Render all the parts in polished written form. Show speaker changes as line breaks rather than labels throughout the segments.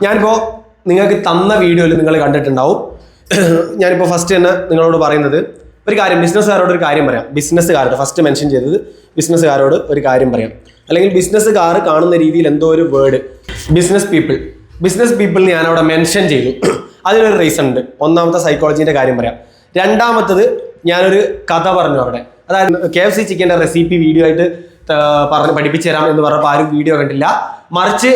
ഞാനിപ്പോൾ നിങ്ങൾക്ക് തന്ന വീഡിയോയിൽ നിങ്ങൾ കണ്ടിട്ടുണ്ടാവും. ഞാനിപ്പോൾ ഫസ്റ്റ് തന്നെ നിങ്ങളോട് പറയുന്നത് ഒരു കാര്യം, ബിസിനസ്സുകാരോട് ഒരു കാര്യം പറയാം. ബിസിനസ്സുകാരോട് ഫസ്റ്റ് മെൻഷൻ ചെയ്തത് ബിസിനസ്സുകാരോട് ഒരു കാര്യം പറയാം. അല്ലെങ്കിൽ ബിസിനസ്സുകാർ കാണുന്ന രീതിയിൽ എന്തോ ഒരു വേർഡ് ബിസിനസ് പീപ്പിൾ ഞാൻ അവിടെ മെൻഷൻ ചെയ്തു. അതിനൊരു റീസൺ ഉണ്ട്. ഒന്നാമത്തെ സൈക്കോളജീൻ്റെ കാര്യം പറയാം. രണ്ടാമത്തത് ഞാനൊരു കഥ പറഞ്ഞു അവിടെ. അതായത് KFC ചിക്കൻ്റെ റെസിപ്പി വീഡിയോ ആയിട്ട് പറഞ്ഞ് പഠിപ്പിച്ചു തരാം എന്ന് പറഞ്ഞപ്പോൾ ആരും വീഡിയോ കണ്ടില്ല. മറിച്ച്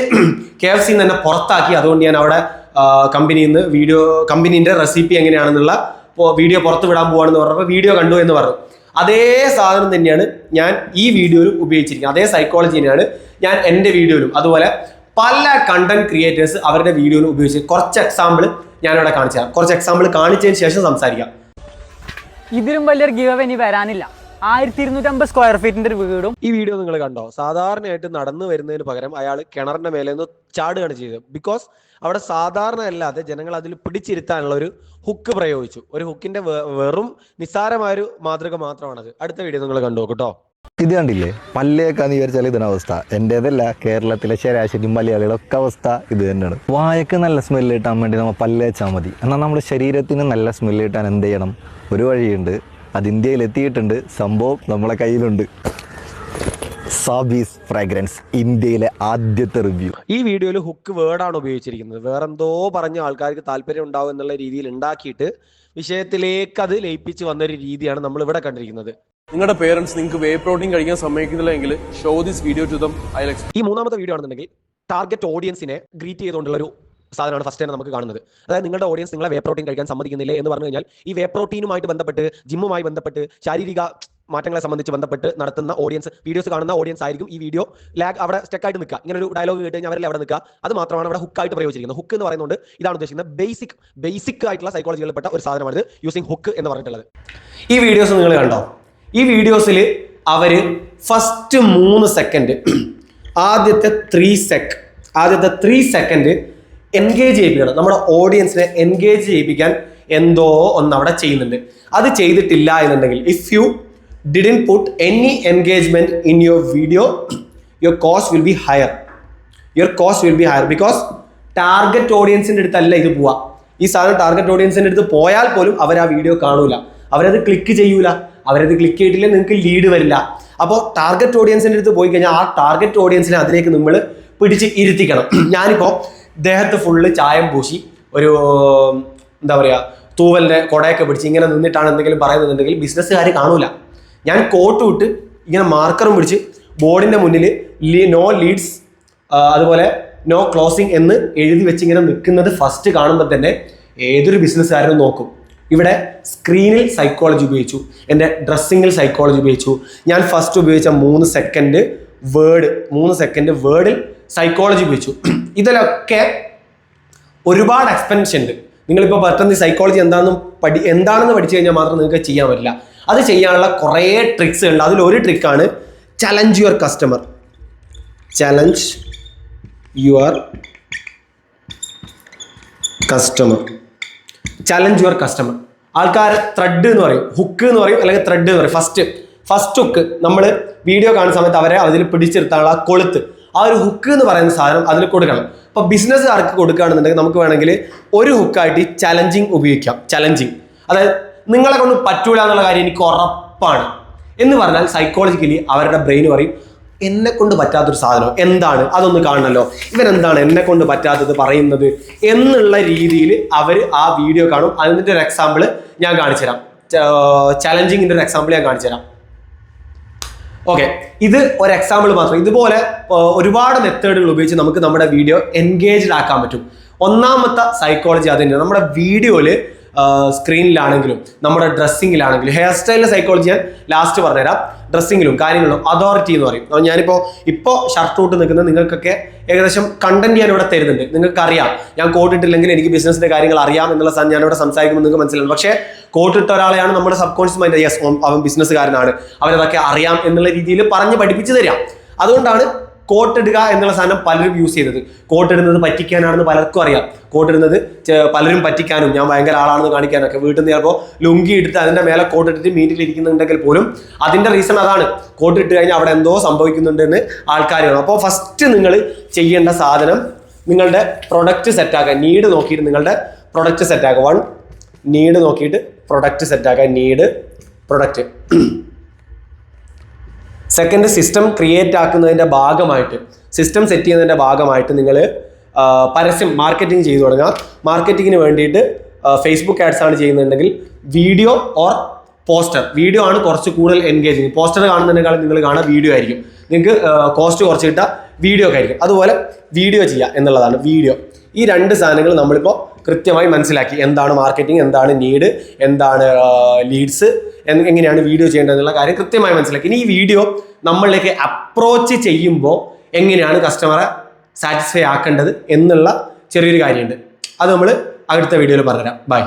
KFC തന്നെ പുറത്താക്കി. അതുകൊണ്ട് ഞാൻ അവിടെ കമ്പനീൻ്റെ റെസിപ്പി എങ്ങനെയാണെന്നുള്ള വീഡിയോ പുറത്ത് വിടാൻ പോവാണെന്ന് പറഞ്ഞപ്പോൾ വീഡിയോ കണ്ടു എന്ന് പറഞ്ഞു. അതേ സാധനം തന്നെയാണ് ഞാൻ ഈ വീഡിയോയിലും ഉപയോഗിച്ചിരിക്കുന്നത്. അതേ സൈക്കോളജി തന്നെയാണ് ഞാൻ എൻ്റെ വീഡിയോയിലും അതുപോലെ പല കണ്ടന്റ് ക്രിയേറ്റേഴ്സ് അവരുടെ വീഡിയോയിലും ഉപയോഗിച്ചത്. കുറച്ച് എക്സാമ്പിൾ ഞാനിവിടെ കാണിച്ചു തരാം. കുറച്ച് എക്സാമ്പിൾ കാണിച്ചതിന് ശേഷം സംസാരിക്കാം.
ഇതിലും വലിയൊരു ഗിവ് അവേ ഇനി വരാനില്ല. 1250 സ്ക്വയർ ഫീറ്റിന്റെ ഒരു വീടും.
ഈ വീഡിയോ നിങ്ങൾ കണ്ടോ? സാധാരണയായിട്ട് നടന്നു വരുന്നതിന് പകരം അയാൾ കിണറിന്റെ മേലെ നിന്ന് ചാടുകയാണ് ചെയ്തത്. ബിക്കോസ് അവിടെ സാധാരണ അല്ലാതെ ജനങ്ങൾ അതിൽ പിടിച്ചിരുത്താനുള്ള ഒരു ഹുക്ക് പ്രയോഗിച്ചു. ഒരു ഹുക്കിന്റെ വെറും നിസ്സാരമായൊരു മാതൃക മാത്രമാണത്. അടുത്ത വീഡിയോ നിങ്ങൾ കണ്ടു കേട്ടോ.
ഇത് കണ്ടില്ലേ, പല്ലേക്കാന്ന് വിചാരിച്ചാൽ ഇതിന് അവസ്ഥ. എൻ്റേതല്ല, കേരളത്തിലെ ശരാശരി മലയാളികളൊക്കെ അവസ്ഥ ഇത് തന്നെയാണ്. വായക്ക് നല്ല സ്മെല്ല് കിട്ടാൻ വേണ്ടി നമ്മൾ പല്ലേച്ചാൽ മതി. എന്നാൽ നമ്മുടെ ശരീരത്തിന് നല്ല സ്മെല്ല് കിട്ടാൻ എന്ത് ചെയ്യണം? ഒരു വഴിയുണ്ട്, അത് ഇന്ത്യയിൽ എത്തിയിട്ടുണ്ട്. സംഭവം നമ്മളെ കയ്യിലുണ്ട്. സാബീസ് ഫ്രാഗ്രൻസ്, ഇന്ത്യയിലെ ആദ്യത്തെ റിവ്യൂ.
ഈ വീഡിയോയിൽ ഹുക്ക് വേർഡാണ് ഉപയോഗിച്ചിരിക്കുന്നത്. വേറെന്തോ പറഞ്ഞ ആൾക്കാർക്ക് താല്പര്യം ഉണ്ടാവും എന്നുള്ള രീതിയിൽ ഉണ്ടാക്കിയിട്ട് വിഷയത്തിലേക്ക് അത് ലയിപ്പിച്ച് വന്നൊരു രീതിയാണ് നമ്മൾ ഇവിടെ കണ്ടിരിക്കുന്നത്.
നിങ്ങളുടെ പേരൻസ് നിങ്ങൾക്ക് വേ പ്രോട്ടീൻ കഴിക്കാൻ സമ്മതിക്കുന്നില്ലെങ്കിൽ show this video to them.
ഈ മൂന്നാമത്തെ വീഡിയോ ആണെന്നുണ്ടെങ്കിൽ ടാർഗറ്റ് ഓഡിയൻസിനെ ഗ്രീറ്റ് ചെയ്തുകൊണ്ടുള്ള ഒരു സാധനമാണ് ഫസ്റ്റ് തന്നെ നമുക്ക് കാണുന്നത്. അതായത് നിങ്ങളുടെ ഓഡിയൻസ് നിങ്ങളെ വേ പ്രോട്ടീൻ കഴിക്കാൻ സമ്മതിക്കുന്നില്ല എന്ന് പറഞ്ഞു കഴിഞ്ഞാൽ ഈ വേ പ്രോട്ടീനുമായിട്ട് ബന്ധപ്പെട്ട് ജിമ്മുമായി ബന്ധപ്പെട്ട് ശാരീരിക മാറ്റങ്ങളെ സംബന്ധിച്ച് ബന്ധപ്പെട്ട് നടത്തുന്ന ഓഡിയൻസ്, വീഡിയോസ് കാണുന്ന ഓഡിയൻസ് ആയിരിക്കും ഈ വീഡിയോ ലാഗ് അവിടെ സ്റ്റക്കായിട്ട് നിൽക്കുക. ഇങ്ങനെ ഒരു ഡയലോഗ് കേട്ട് കഴിഞ്ഞാൽ അവരെല്ലാം അവിടെ നിൽക്കുക. അത് മാത്രമാണ് അവിടെ ഹുക്കായിട്ട് പ്രയോഗിച്ചിരിക്കുന്നത്. ഹുക്ക് എന്ന് പറയുന്നത് ഇതാണ് ഉദ്ദേശിക്കുന്നത്. ബേസിക് ആയിട്ടുള്ള സൈക്കോളജികളിൽപ്പെട്ട ഒരു സാധനമാണ് യൂസിങ് ഹുക്ക് എന്ന് പറഞ്ഞിട്ടുള്ളത്. ഈ വീഡിയോസ് നിങ്ങൾ കണ്ടോ? ഈ വീഡിയോസിൽ അവർ ഫസ്റ്റ് 3 സെക്കൻഡ് ആദ്യത്തെ 3 സെക്കൻഡ് എൻഗേജ് ചെയ്യിപ്പിക്കണം. നമ്മുടെ ഓഡിയൻസിനെ എൻഗേജ് ചെയ്യിപ്പിക്കാൻ എന്തോ ഒന്ന് അവിടെ ചെയ്യുന്നുണ്ട്. അത് ചെയ്തിട്ടില്ല എന്നുണ്ടെങ്കിൽ, if you didn't put any engagement in your video, your cost will be higher. Because target ഓഡിയൻസിൻ്റെ അടുത്തല്ല ഇത് പോവാ. ഈ സാധനം ടാർഗറ്റ് ഓഡിയൻസിൻ്റെ അടുത്ത് പോയാൽ പോലും അവർ ആ വീഡിയോ കാണൂല, അവരത് ക്ലിക്ക് ചെയ്യൂല. അവരത് ക്ലിക്ക് ചെയ്തിട്ടില്ല, നിങ്ങൾക്ക് ലീഡ് വരില്ല. അപ്പോൾ ടാർഗറ്റ് ഓഡിയൻസിൻ്റെ അടുത്ത് പോയി കഴിഞ്ഞാൽ ആ ടാർഗറ്റ് ഓഡിയൻസിനെ അതിലേക്ക് നമ്മൾ പിടിച്ച് ഇരുത്തിക്കണം. ഞാനിപ്പോൾ ദേഹത്ത് ഫുള്ള് ചായം പൂശി ഒരു എന്താ പറയുക തൂവലിൻ്റെ കുടയൊക്കെ പിടിച്ച് ഇങ്ങനെ നിന്നിട്ടാണ് എന്തെങ്കിലും പറയുന്നുണ്ടെങ്കിൽ ബിസിനസ്സുകാർ കാണൂല. ഞാൻ കോട്ട് വിട്ട് ഇങ്ങനെ മാർക്കറും പിടിച്ച് ബോർഡിൻ്റെ മുന്നിൽ നോ ലീഡ്സ് അതുപോലെ നോ ക്ലോസിംഗ് എന്ന് എഴുതി വെച്ച് ഇങ്ങനെ നിൽക്കുന്നത് ഫസ്റ്റ് കാണുമ്പോൾ തന്നെ ഏതൊരു ബിസിനസ്സുകാരനും നോക്കും. ഇവിടെ സ്ക്രീനിൽ സൈക്കോളജി ഉപയോഗിച്ചു, എൻ്റെ ഡ്രസ്സിങ്ങിൽ സൈക്കോളജി ഉപയോഗിച്ചു. ഞാൻ ഫസ്റ്റ് ഉപയോഗിച്ച 3 സെക്കൻഡ് വേർഡിൽ സൈക്കോളജി ഉപയോഗിച്ചു. ഇതിലൊക്കെ ഒരുപാട് എക്സ്പെൻഷൻ ഉണ്ട്. നിങ്ങളിപ്പോൾ പെട്ടെന്ന് സൈക്കോളജി എന്താണെന്ന് പഠിച്ചു കഴിഞ്ഞാൽ മാത്രം നിങ്ങൾക്ക് ചെയ്യാൻ പറ്റില്ല. അത് ചെയ്യാനുള്ള കുറേ ട്രിക്സ് ഉണ്ട്. അതിലൊരു ട്രിക്കാണ് ചലഞ്ച് യുവർ കസ്റ്റമർ. ആൾക്കാർ ത്രെഡ് എന്ന് പറയും, ഹുക്ക് എന്ന് പറയും, അല്ലെങ്കിൽ ത്രെഡ് എന്ന് പറയും. ഫസ്റ്റ് ഹുക്ക് നമ്മൾ വീഡിയോ കാണുന്ന സമയത്ത് അവരെ അതിൽ പിടിച്ചെടുത്താനുള്ള ആ കൊളുത്ത്, ആ ഒരു ഹുക്ക് എന്ന് പറയുന്ന സാധനം അതിൽ കൊടുക്കണം. അപ്പോൾ ബിസിനസ്സുകാർക്ക് കൊടുക്കുകയാണെന്നുണ്ടെങ്കിൽ നമുക്ക് വേണമെങ്കിൽ ഒരു ഹുക്കായിട്ട് ഈ ചലഞ്ചിങ് ഉപയോഗിക്കാം. അതായത് നിങ്ങളെ കൊണ്ട് പറ്റൂല എന്നുള്ള കാര്യം എനിക്ക് ഉറപ്പാണ് എന്ന് പറഞ്ഞാൽ സൈക്കോളജിക്കലി അവരുടെ ബ്രെയിൻ പറയും എന്നെ കൊണ്ട് പറ്റാത്തൊരു സാധനം എന്താണ്, അതൊന്ന് കാണണമല്ലോ, ഇവൻ എന്താണ് എന്നെ കൊണ്ട് പറ്റാത്തത് പറയുന്നത് എന്നുള്ള രീതിയിൽ അവർ ആ വീഡിയോ കാണും. അതിൻ്റെ ഒരു എക്സാമ്പിൾ ഞാൻ കാണിച്ചു തരാം. ചലഞ്ചിങ്ങിൻ്റെ ഒരു എക്സാമ്പിൾ ഞാൻ കാണിച്ചു തരാം. ഓക്കെ, ഇത് ഒരു എക്സാമ്പിൾ മാത്രം. ഇതുപോലെ ഒരുപാട് മെത്തേഡുകൾ ഉപയോഗിച്ച് നമുക്ക് നമ്മുടെ വീഡിയോ എൻഗേജ്ഡ് ആക്കാൻ പറ്റും. ഒന്നാമത്തെ സൈക്കോളജി അത് തന്നെയാണ്. നമ്മുടെ വീഡിയോയിൽ സ്ക്രീനിലാണെങ്കിലും നമ്മുടെ ഡ്രസ്സിങ്ങിലാണെങ്കിലും, ഹെയർ സ്റ്റൈലിൻ്റെ സൈക്കോളജി ഞാൻ ലാസ്റ്റ് പറഞ്ഞുതരാം. ഡ്രസ്സിങ്ങിലും കാര്യങ്ങളിലും അതോറിറ്റി എന്ന് പറയും. ഇപ്പോൾ ഷർട്ട് ഇട്ട് നിൽക്കുന്ന നിങ്ങൾക്കൊക്കെ ഏകദേശം കണ്ടന്റ് ഞാൻ ഇവിടെ തരുന്നുണ്ട്. നിങ്ങൾക്ക് അറിയാം ഞാൻ കോട്ടിട്ടില്ലെങ്കിൽ എനിക്ക് ബിസിനസിന്റെ കാര്യങ്ങൾ അറിയാം എന്നുള്ള ഞാൻ ഇവിടെ സംസാരിക്കുമ്പോൾ നിങ്ങൾക്ക് മനസ്സിലാവും. പക്ഷേ കോട്ടിട്ട ഒരാളെയാണ് നമ്മുടെ സബ് കോൺഷ്യസ് മൈൻഡ് യെസ് അവൻ ബിസിനസ്സുകാരനാണ്, അവരതൊക്കെ അറിയാം എന്നുള്ള രീതിയിൽ പറഞ്ഞ് പഠിപ്പിച്ചു തരാം. അതുകൊണ്ടാണ് കോട്ട് ഇടുക എന്നുള്ള സാധനം പലരും യൂസ് ചെയ്തത്. കോട്ട് ഇടുന്നത് പറ്റിക്കാനാണെന്ന് പലർക്കും അറിയാം. കോട്ട് ഇടുന്നത് പലരും പറ്റിക്കാനും ഞാൻ ഭയങ്കര ആളാണെന്ന് കാണിക്കാനൊക്കെ വീട്ടിൽ നിന്ന് ചിലപ്പോൾ ലുങ്കി ഇട്ടിട്ട് അതിൻ്റെ മേലെ കോട്ട് ഇട്ടിട്ട് മീറ്റിൽ ഇരിക്കുന്നുണ്ടെങ്കിൽ പോലും അതിൻ്റെ റീസൺ അതാണ്. കോട്ട് ഇട്ട് കഴിഞ്ഞാൽ അവിടെ എന്തോ സംഭവിക്കുന്നുണ്ടെന്ന് ആൾക്കാർ കാണും. അപ്പോൾ ഫസ്റ്റ് നിങ്ങൾ ചെയ്യേണ്ട സാധനം നിങ്ങളുടെ പ്രൊഡക്റ്റ് സെറ്റാക്കുക. നീഡ് നോക്കിയിട്ട് നിങ്ങളുടെ പ്രൊഡക്റ്റ് സെറ്റാക്കുക. 1 നീഡ് നോക്കിയിട്ട് പ്രൊഡക്റ്റ് സെറ്റാക്കുക. Need product. Second system create ആക്കുന്നതിൻ്റെ ഭാഗമായിട്ട്, സിസ്റ്റം സെറ്റ് ചെയ്യുന്നതിൻ്റെ ഭാഗമായിട്ട് നിങ്ങൾ പരസ്യം മാർക്കറ്റിംഗ് ചെയ്തു തുടങ്ങുക. മാർക്കറ്റിങ്ങിന് വേണ്ടിയിട്ട് ഫേസ്ബുക്ക് ആഡ്സ് ആണ് ചെയ്യുന്നുണ്ടെങ്കിൽ വീഡിയോ ഓർ പോസ്റ്റർ. വീഡിയോ ആണ് കുറച്ച് കൂടുതൽ എൻഗേജിങ്. പോസ്റ്റർ കാണുന്നതിനേക്കാളും നിങ്ങൾ കാണുക വീഡിയോ ആയിരിക്കും. നിങ്ങൾക്ക് കോസ്റ്റ് കുറച്ച് കിട്ടുക വീഡിയോ ഒക്കെ ആയിരിക്കും. അതുപോലെ വീഡിയോ ചെയ്യുക എന്നുള്ളതാണ്. വീഡിയോ, ഈ 2 സാധനങ്ങൾ നമ്മളിപ്പോൾ കൃത്യമായി മനസ്സിലാക്കി. എന്താണ് മാർക്കറ്റിംഗ്, എന്താണ് നീഡ്, എന്താണ് ലീഡ്സ്, എങ്ങനെയാണ് വീഡിയോ ചെയ്യേണ്ടതെന്നുള്ള കാര്യം കൃത്യമായി മനസ്സിലാക്കി. ഇനി ഈ വീഡിയോ നമ്മളിലേക്ക് അപ്രോച്ച് ചെയ്യുമ്പോൾ എങ്ങനെയാണ് കസ്റ്റമറെ സാറ്റിസ്ഫൈ ആക്കേണ്ടത് എന്നുള്ള ചെറിയൊരു കാര്യമുണ്ട്. അത് നമ്മൾ അടുത്ത വീഡിയോയിൽ പറഞ്ഞുതരാം. ബൈ.